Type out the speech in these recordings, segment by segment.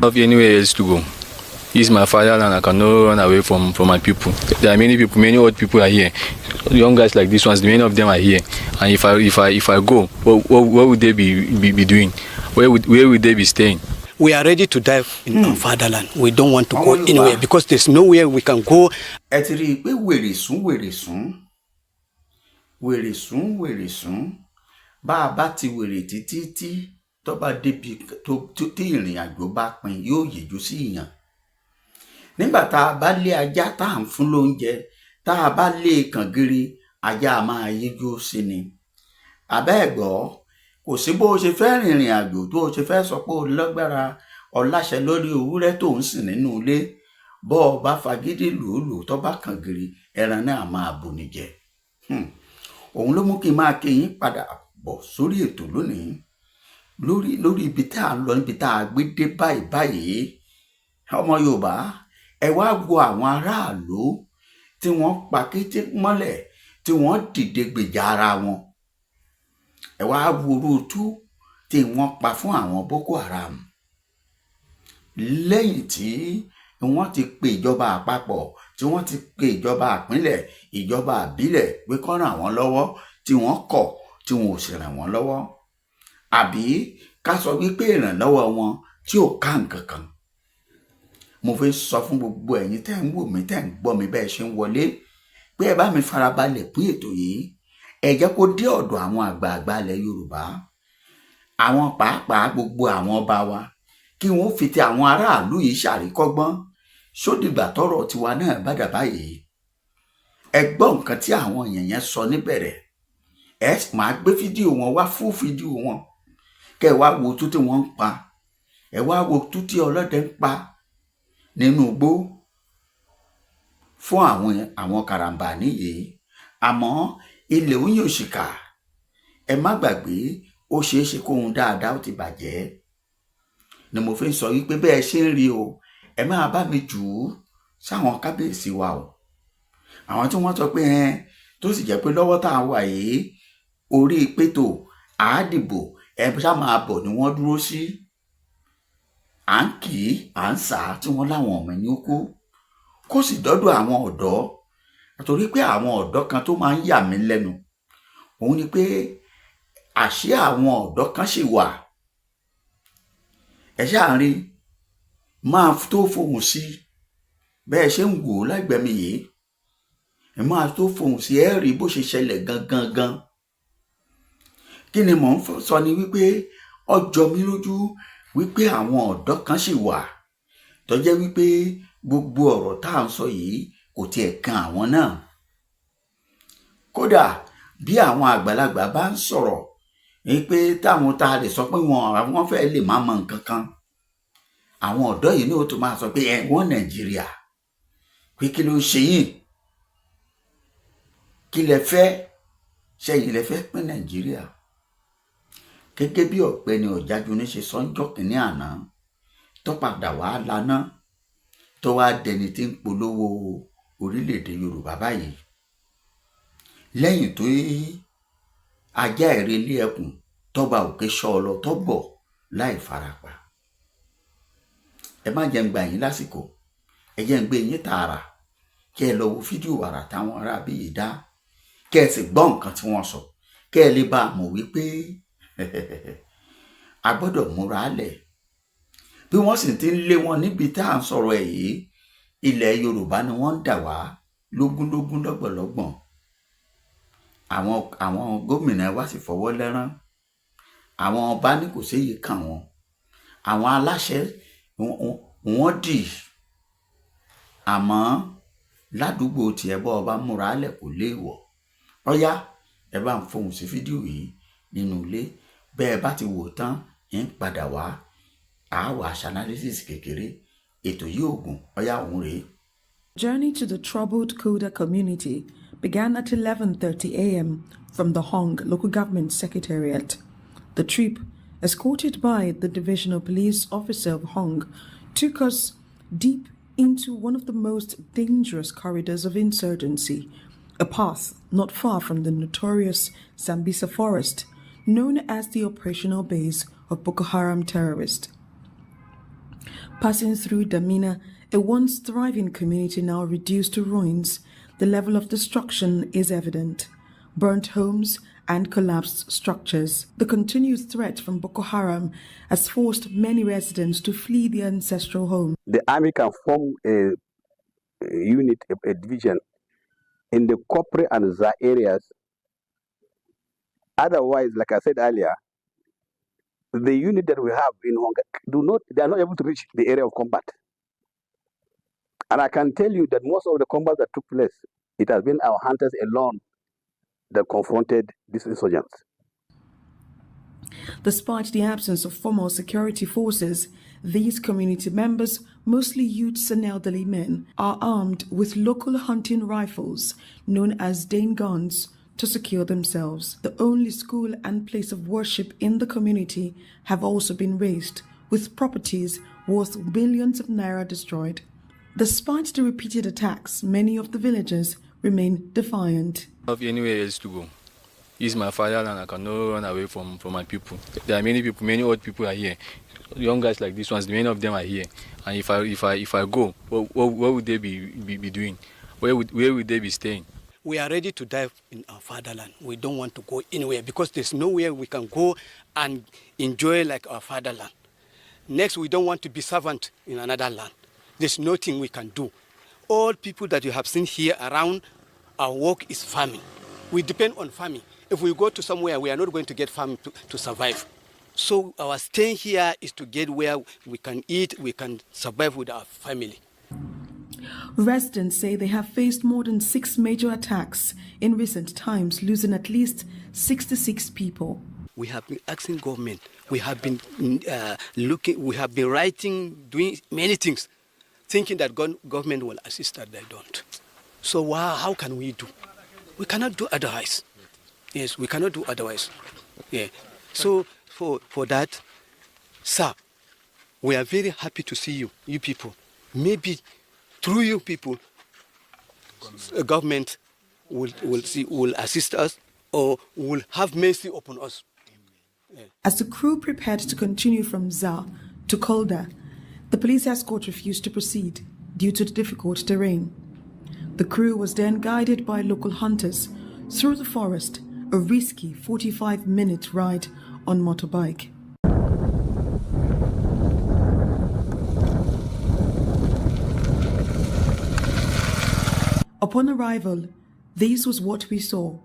Of anywhere else to go. This is my fatherland. I cannot run away from my people. There are many people, many old people are here. Young guys like this ones, many of them are here. And if I go, what would they be doing? Where would they be staying? We are ready to die in our fatherland. We don't want to go anywhere because there's nowhere we can go. Ẹ ti rí i pé wèrè sún bá a bá ti wèrè títí tó bá débi tí ìrìn àjò bá pin yóò yèjú sí ìyàn. Nígbà tá a bá lé ajá tá à ń fún lóúnjẹ tá a bá lé kàngiri ajá máa yíjú sí ni. Àbẹ́ ẹ̀gbọ́ kò sí bó o ṣe fẹ́ rìnrìn àjò tó o ṣe fẹ́ sọ pé o lágbára ọláṣẹ lórí ewúrẹ́ tó ń sìn nínú ilé bọ́ ọ bá fagídí lòólò tó bá kàngiri ẹran náà máa bùnì jẹ. Òun ló mú kí n máa kí yín padà bọ̀ sórí ètò lónìí lórí ibi tá a lọ níbi tá a gbé dé báyìí. Ọmọ Yorùbá ẹ wá wo àwọn aráàlú tí wọ́n pa kété mọ́lẹ̀ tí wọ́n dìde gbèjà ara wọn. Ẹ wá wo orútú tí wọ́n pa fún àwọn Boko Haram lẹ́yìn tí wọ́n ti pe ìjọba àpapọ̀ tí wọ́n ti pe ìjọba ìpínlẹ̀ ìjọba ìbílẹ̀ pé kó ràn wọ́n lọ́wọ́ tí wọ́n kọ̀ tí wọn ò sì ràn wọ́n lọ́wọ́. Àbí ká sọ wípé ìrànlọ́wọ́ wọn tí ò ká nǹkan kan. Mo fẹ́ sọ fún gbogbo ẹ̀yin tẹ́ ń wò mí tẹ́ ń gbọ́ mi bẹ́ẹ̀ ṣe ń wọlé pé ẹ bá mi farabalẹ̀ pín ètò yìí ẹ jẹ́ kó dé ọ̀dọ̀ àwọn àgbààgbà ilẹ̀ Yorùbá àwọn pàápàá gbogbo àwọn ọba wa kí wọ́n fi ti àwọn aráàlú yìí ṣàríkọ́gbọ́n sódìgbà tọ́rọ̀ tiwa náà bá dà báyìí. Ẹ gbọ́ nǹkan tí àwọn èèyàn yẹn sọ níbẹ̀rẹ̀ ẹ máa gbé fídíò wọn wá fún fídíò wọn kẹ́ ẹ wá wo tú tí wọ́n ń pa ẹ wá wo tú tí ọlọ́dẹ ń pa nínú igbó fún àwọn karambani yìí. Àmọ́ ilẹ̀ òyìn òṣìkà ẹ má gbàgbé ó ṣeé ṣe kóhun dáadáa ó ti bàjẹ́ ni mo fi ń sọ wípé bẹ́ẹ̀ ṣe ń rí o ẹ máa bá mi jù ú sáwọn kábíyèsí wa o. Àwọn tí wọ́n sọ pé tó sì jẹ́ pé lọ́wọ́ tá a wà yìí orí pétò àádìbò ẹ ṣá máa bọ̀ ni wọ́n dúró sí. À ń kì í à ń sà á tí wọ́n láwọn ọmọ ẹni ó kó sì dọ́dọ̀ àwọn ọ̀dọ́ nítorí pé àwọn ọ̀dọ́ kan tó máa ń yà mí lẹ́nu òun ni pé àṣé àwọn ọ̀dọ́ kan ṣì wà ẹ ṣáà rí máa tó fohùn sí bẹ́ẹ̀ ṣe ń wò ó lágbẹ̀mí yìí ẹ máa tó fohùn sí ẹ rí bó ṣe ṣẹlẹ̀ gangan. Kí ni mò ń sọ ni wípé ó jọ mí lójú wípé àwọn ọ̀dọ́ kan ṣì wà tó jẹ́ wípé gbogbo ọ̀rọ̀ tá à ń sọ yìí kò tiẹ̀ kan àwọn náà. Kódà bí àwọn àgbàlagbà bá ń sọ̀rọ̀ wípé táwọn tá a lè sọ pé wọ́n fẹ́ lè má mọ nǹkan kan àwọn ọ̀dọ́ yìí ní ó tún máa sọ pé wọ́n Nàìjíríà pé kí ló ń ṣe yìí kí lẹ fẹ́ ṣẹ́yìn lẹ fẹ́ pín Nàìjíríà. Gẹ́gẹ́ bí Ọ̀gbẹ́ni Ọ̀jájúní ṣe sọ́njọ́ kìíní àná tó padà wá lánàá tó wá dẹni tí ń polówó orílẹ̀-èdè Yorùbá báyìí lẹ́yìn tó ajá ìrẹ̀lẹ̀ ẹkùn tọ́ba òkè ṣọ́ọ̀lọ tọ́bọ̀ láì farapa. Ẹ má jẹ́ ń gbà yín lásìkò ẹ jẹ́ ń gbé yín tààrà kí ẹ lọ wo fídíò wàrà táwọn ará bí yìí dá kí ẹ sì gbọ́ nǹkan tí wọ́n sọ kí ẹ lè bá a mọ̀ wípé a gbọ́dọ̀ múra lẹ̀ bí wọ́n sì ti ń lé wọn níbi tá à ń sọ̀rọ̀ ẹ̀ yìí ilẹ̀ Yorùbá ni wọ́n ń dà wá lógúnlógún lọ́gbọ̀lọ́gbọ̀n. Àwọn gómìnà wa sì fọwọ́ lẹ́rán àwọn ọba ní kò séyìí kàn wọ́n àwọn aláṣẹ wọ́n dì àmọ́ ládùúgbò tiẹ̀ bọ́ ọba múra lẹ̀ kò léèwọ̀. Ọ̀yá ẹ bá ń fohùn sí fídíò yìí nínú ilé bẹ́ẹ̀ bá ti wò tán ń padà wá àáwá analysis kékeré ètò yìí ògùn ọ̀yá òun rèé. Journey to the troubled Koda community began at 11:30 a.m. from the Hong Local Government Secretariat. The trip, escorted by the Divisional Police Officer of Hong, took us deep into one of the most dangerous corridors of insurgency, a path not far from the notorious Sambisa Forest, known as the operational base of Boko Haram terrorists. Passing through Damina, a once thriving community now reduced to ruins, the level of destruction is evident. Burnt homes and collapsed structures. The continued threat from Boko Haram has forced many residents to flee their ancestral home. The army can form a unit, a division in the Kopre and Za areas. Otherwise, like I said earlier, the unit that we have in Honga they are not able to reach the area of combat. And I can tell you that most of the combat that took place, it has been our hunters alone that confronted these insurgents. Despite the absence of formal security forces, these community members, mostly youths and elderly men, are armed with local hunting rifles known as Dane guns to secure themselves. The only school and place of worship in the community have also been razed, with properties worth millions of naira destroyed. Despite the repeated attacks, many of the villagers remain defiant. I don't have anywhere else to go. It's my fatherland. I cannot run away from my people. There are many people, many old people are here. Young guys like these ones, many of them are here. And if I go, what would they be doing? Where would they be staying? We are ready to die in our fatherland. We don't want to go anywhere because there's nowhere we can go and enjoy like our fatherland. Next, we don't want to be servant in another land. There's nothing we can do. All people that you have seen here around, our work is farming. We depend on farming. If we go to somewhere, we are not going to get farming to survive. So our staying here is to get where we can eat, we can survive with our family. Residents say they have faced more than 6 major attacks in recent times, losing at least 66 people. We have been asking government, we have been we have been writing, doing many things, thinking that government will assist us. They don't. So how can we do? We cannot do otherwise. Yes, we cannot do otherwise. Yeah. So for that, sir, we are very happy to see you people. Maybe through you people, government will assist us or will have mercy upon us. Yeah. As the crew prepared to continue from Za to Kolda, the police escort refused to proceed due to the difficult terrain. The crew was then guided by local hunters through the forest, a risky 45-minute ride on motorbike. Upon arrival, this was what we saw.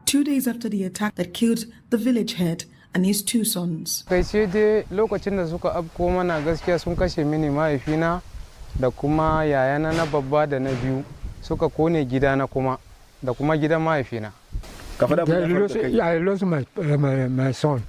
2 days after the attack that killed the village head and his 2 sons. Kai sai dai lokacin da suka afko mana gaskiya sun kashe mini mahaifina da kuma yayana na babba da na biyu suka kone gidana kuma da kuma gidan mahaifina. I lost my son.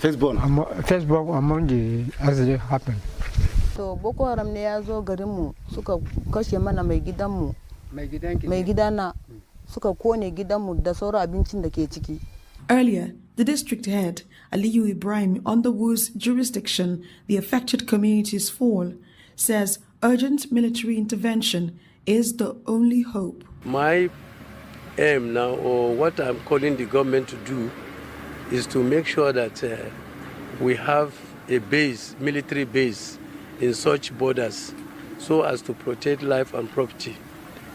Firstborn among the as it happened. So Boko Haram ne ya zo garinmu suka kashe mana mai gidanmu. Mai gidana suka kone gidanmu da sauran abincin da ke ciki. Earlier, the district head, Aliyu Ibrahim, under whose jurisdiction the affected communities fall, says urgent military intervention is the only hope. My aim now, or what I'm calling the government to do, is to make sure that we have a base, military base, in such borders so as to protect life and property.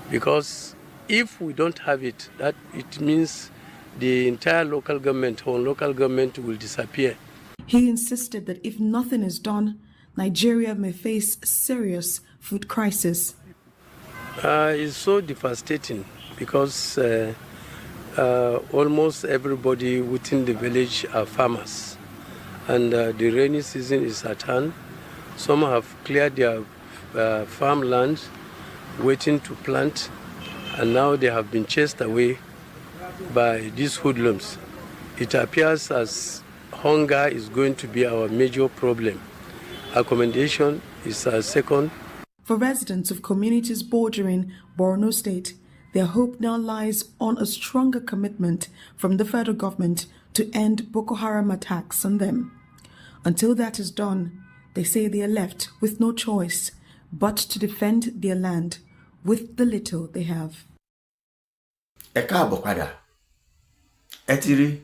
Because if we don't have it, that it means the entire local government or local government will disappear. He insisted that if nothing is done, Nigeria may face a serious food crisis. It's so devastating because almost everybody within the village are farmers, and the rainy season is at hand. Some have cleared their farmland, waiting to plant, and now they have been chased away by these hoodlums. It appears as hunger is going to be our major problem. Accommodation is our second. For residents of communities bordering Borno State, their hope now lies on a stronger commitment from the federal government to end Boko Haram attacks on them. Until that is done, they say they are left with no choice but to defend their land with the little they have. Ẹ káàbọ̀ padà. Ẹ ti rí.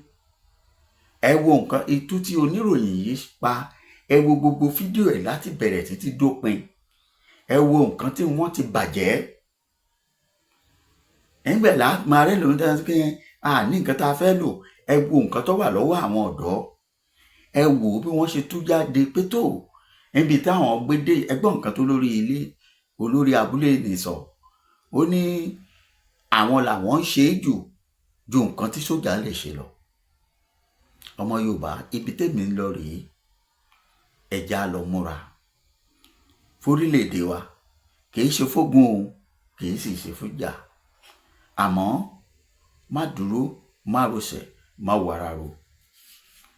Ẹ wo nǹkan itú tí oníròyìn yìí pa ẹ wo gbogbo fídíò ẹ̀ láti bẹ̀rẹ̀ títí dópin, ẹ wo nǹkan tí wọ́n ti bàjẹ́. ẹ̀ńgbẹ̀ là máa rẹ́ lòun dáa pé a ní nǹkan tá a fẹ́ lò, ẹ wo nǹkan tó wà lọ́wọ́ àwọn ọ̀dọ́, ẹ wò ó bí wọ́n ṣe tú jáde pé tó níbi táwọn gbé dé. ẹgbọ́n nǹkan tó lórí ilé olórí abúlé nìsọ, ó ní àwọn làwọn ń ṣe é ju nǹkan tí sójà lè ṣe lọ. ọmọ Yorùbá, ibi tèmi ń lọ rèé, ẹja lọ múra fórílẹ̀-èdè wa, kì í ṣe fógun o, kì í sì ṣe fújà, àmọ́ má dúró, má rọsẹ̀, má wàràrò,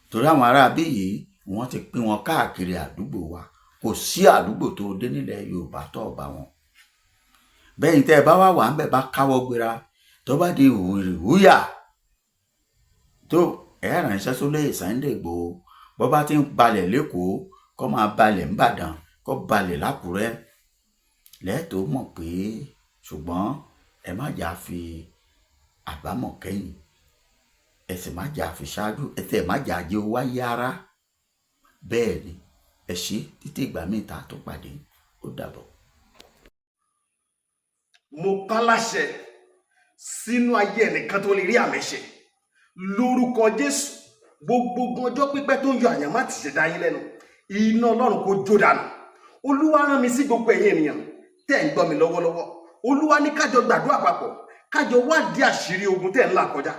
torí àwọn ará bí yìí wọ́n ti pín wọn káàkiri àdúgbò wa. kò sí àdúgbò tó dé nílẹ̀ Yorùbá tó bá wọn. bẹ́yìn tẹ́ ẹ bá wà ń bẹ̀ bá káwọ́ gbéra, tó bá di hùyà tó ẹ ránṣẹ́ sólé Sunday Igboho, bó bá ti ń balẹ̀ lẹ́kọ̀ọ́ kó máa balẹ̀ ńbàdàn, kó balẹ̀ lákùrẹ́, lẹ́ẹ̀tọ́ mọ̀ pé ṣùgbọ́n ẹ má jà fi àbámọ̀ kẹ́yìn, ẹ sì má jà fi ṣáájú, ẹ sì má jà jẹ́ wáyé ara. bẹ́ẹ̀ ni ẹ ṣe títí ìgbà míì tá a tó pàdé, ó dàbọ̀. mo pa láṣẹ sínú ayé ẹnìkan tó lè rí àmì ṣe lórúkọ Jésù. gbogbo ọjọ́ pípẹ́ tó ń yọ àyànmọ́ àti ìṣẹ̀dá yín lẹ́nu, iná Ọlọ́run kó jó dànù. Olúwa rán mi sí gbogbo ẹ̀yin ènìyàn tẹ́ ń gbọ́ mi lọ́wọ́lọ́wọ́. Olúwa ní kájọ gbàdúrà papọ̀, kájọ wádìí àṣírí ogun tẹ́ ń là kọjá.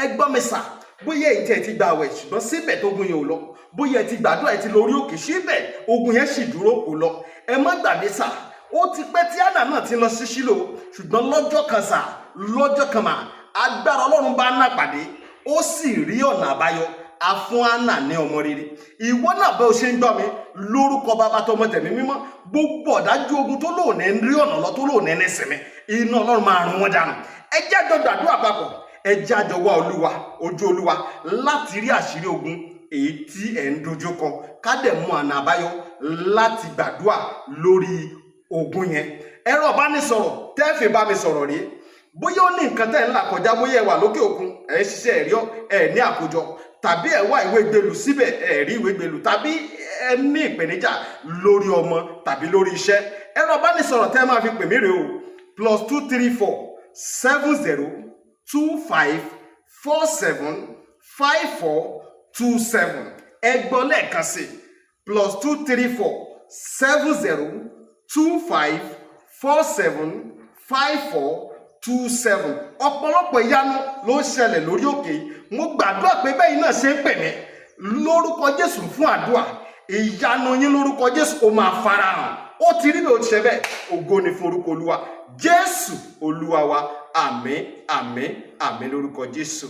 ẹ gbọ́ mi sà, bóyá èyí tẹ́ ti gba àwẹ̀ ṣùgbọ́n síbẹ̀ tógun yẹn ò lọ, bóyá ẹ ti gbàdúrà, ẹ ti lórí òkè síbẹ̀ ogun yẹn sì dúró kò lọ. ẹ má gbàgbé sà, ó ti pẹ́ tí Hánà náà ti lọ sí Ṣílò, ṣùgbọ́n lọ́jọ́ kan sà, lọ́jọ́ kan mà, agbára Ọlọ́run bá Hánà pàdé, ó sì rí ọ̀nà àbáyọ, a fún Hánà ní ọmọ rere. ìwọ náà bẹ́ẹ̀ o ṣe ń gbọ́ mi, lórúkọ Bàbá tọmọ tẹ̀mí mímọ́, gbogbo ọ̀dájú ogun tó lóòní ń rí ọ̀nà lọ, tó lóòní ní sinmi, iná Ọlọ́run máa rún wọn dànù. ẹ jẹ́ àjọ gbàdúrà papọ̀, ẹ jẹ́ àjọ wá Olúwa, ojú Olúwa, láti rí àṣírí ogun èyí tí ẹ̀ ń dojú kọ, ká dẹ̀ mú ọ̀nà àbáyọ láti gbàdúrà lórí ogun yẹn. ẹ̀rọ ìbánisọ̀rọ̀ tẹ́ẹ̀fì bá mi sọ̀rọ̀ rí, bóyá ó ní nǹkan tẹ́ ń là kọjá, bóyá ẹ wà lókè òkun, ẹ ń ṣiṣẹ́ ẹ̀rí ẹ̀ ní àkójọ, tàbí ẹ wá ìwé gbèlú síbẹ̀ ẹ rí ìwé gbèlú, tàbí ẹ ní ìpèníjà lórí ọmọ tàbí lórí iṣẹ́. ẹ̀rọ ìbánisọ̀rọ̀ tẹ́ máa fi pè mí rèé o, +234 70 25 47 54 27. ẹ gbọ́ lẹ́ẹ̀kan sí +234 70 25 47 54 27. ọ̀pọ̀lọpọ̀ ìyanu ló ń ṣẹlẹ̀ lórí òkè. mo gbàdúrà pé bẹ́ẹ̀ náà ṣe ń pè mí lórúkọ Jésù fún àdúrà, ìyanu yín lórúkọ Jésù ó máa farahàn. ó ti rí bí ó ti ṣe bẹ́ẹ̀, ògo ni fún orúkọ Olúwa. Jésù Olúwa wa, àmín àmín àmín lórúkọ Jésù.